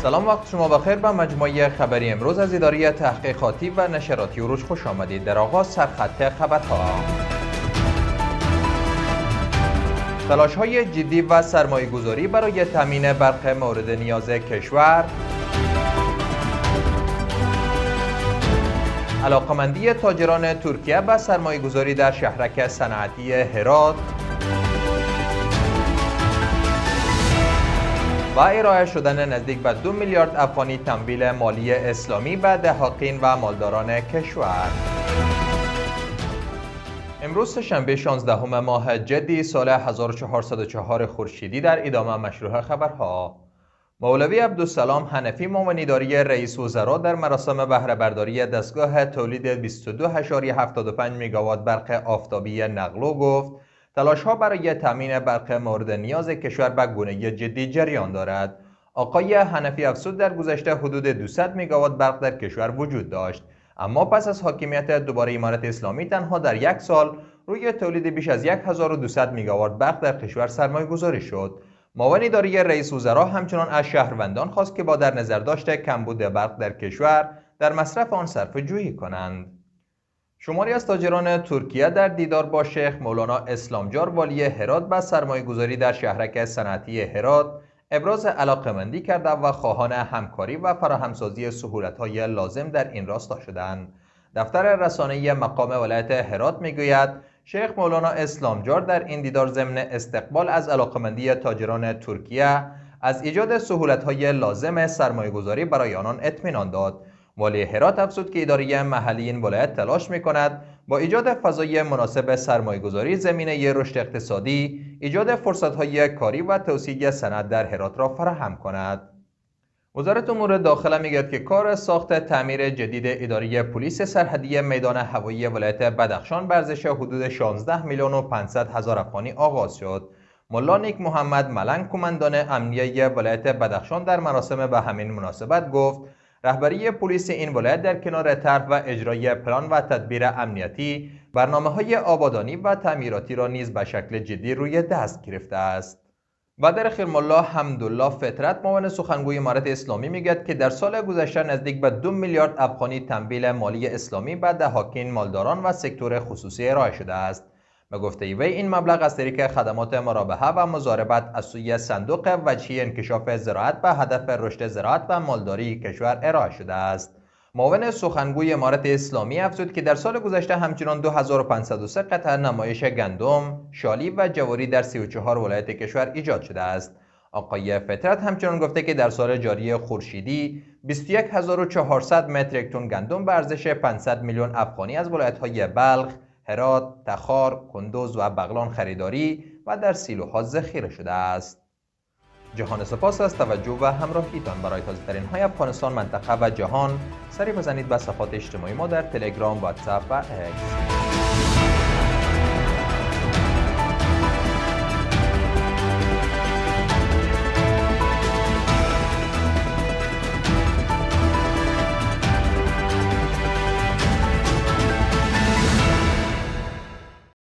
سلام، وقت شما بخیر. به مجموعه خبری امروز از اداره تحقیقاتی و نشراتی روز خوش آمدید. در آغاز سرخط خبرها: تلاش‌های جدی و سرمایه‌گذاری برای تامین برق مورد نیاز کشور، علاقمندی تاجران ترکیه به سرمایه‌گذاری در شهرک صنعتی هرات و ارائه شدن نزدیک به 2 میلیارد افغانی تمویل مالی اسلامی به دهقان و مالداران کشور. امروز سه‌شنبه 16 ماه جدی سال 1404 خورشیدی در ادامه مشروع خبرها: مولوی عبدالسلام حنفی معاون اداری رئیس وزراء در مراسم بهره برداری دستگاه تولید 22.75 میگاوات برق آفتابی نقلو گفت تلاش‌ها برای تامین برق مورد نیاز کشور به گونه جدی جریان دارد. آقای حنفی افزود در گذشته حدود 200 میگاوات برق در کشور وجود داشت، اما پس از حاکمیت دوباره امارت اسلامی تنها در یک سال روی تولید بیش از 1200 میگاوات برق در کشور سرمایه‌گذاری شد. معاون اداری رئیس وزراء همچنان از شهروندان خواست که با در نظر داشت کمبود برق در کشور در مصرف آن صرفه‌جویی کنند. شماری از تاجران ترکیه در دیدار با شیخ مولانا اسلامجار والی هرات به سرمایه‌گذاری در شهرک صنعتی هرات ابراز علاقه‌مندی کرده و خواهان همکاری و فراهمسازی سهولت‌های لازم در این راستا شدند. دفتر رسانه‌ای مقام ولایت هرات می‌گوید شیخ مولانا اسلامجار در این دیدار ضمن استقبال از علاقه‌مندی تاجران ترکیه از ایجاد سهولت‌های لازم سرمایه‌گذاری برای آنان اطمینان داد. والی هرات افزود که اداره محلی این ولایت تلاش می‌کند با ایجاد فضای مناسب سرمایه‌گذاری زمینه رشد اقتصادی، ایجاد فرصت‌های کاری و توسعه صنعت در هرات را فراهم کند. وزارت امور داخله میگوید که کار ساخت تعمیر جدید اداره پلیس سرحدی میدان هوایی ولایت بدخشان به ارزش حدود 16 میلیون و 500 هزار افغانی آغاز شد. ملا نیک محمد ملنگ کماندان امنیه ولایت بدخشان در مراسم به همین مناسبت گفت رهبری پلیس این ولایت در کنار طرح و اجرای پلان و تدبیر امنیتی، برنامه‌های آبادانی و تعمیراتی را نیز به شکل جدی روی دست گرفته است. و در اخیر ملا حمدالله فطرت معاون سخنگوی امارت اسلامی میگوید که در سال گذشته نزدیک به 2 میلیارد افغانی تمویل مالی اسلامی به دهقان، مالداران و سکتور خصوصی ارائه شده است. به گفته وی این مبلغ از طریق خدمات مرابحه و مضاربت از سوی صندوق وجهی انکشاف زراعت به هدف رشد زراعت و مالداری کشور ارائه شده است. معاون سخنگوی امارت اسلامی افزود که در سال گذشته همچنان 2503 قطعه نمایش گندم، شالی و جواری در 34 ولایت کشور ایجاد شده است. آقای فطرت همچنان گفته که در سال جاری خورشیدی 21400 متریک تن گندم به ارزش 500 میلیون افغانی از ولایت‌های بلخ، هرات، تخار، کندوز و بغلان خریداری و در سیلوها ذخیره شده است. جهان سپاس از توجه و همراهیتان. برای تازه‌ترین های افغانستان، منطقه و جهان سری بزنید به صفحات اجتماعی ما در تلگرام، واتساپ و اکس.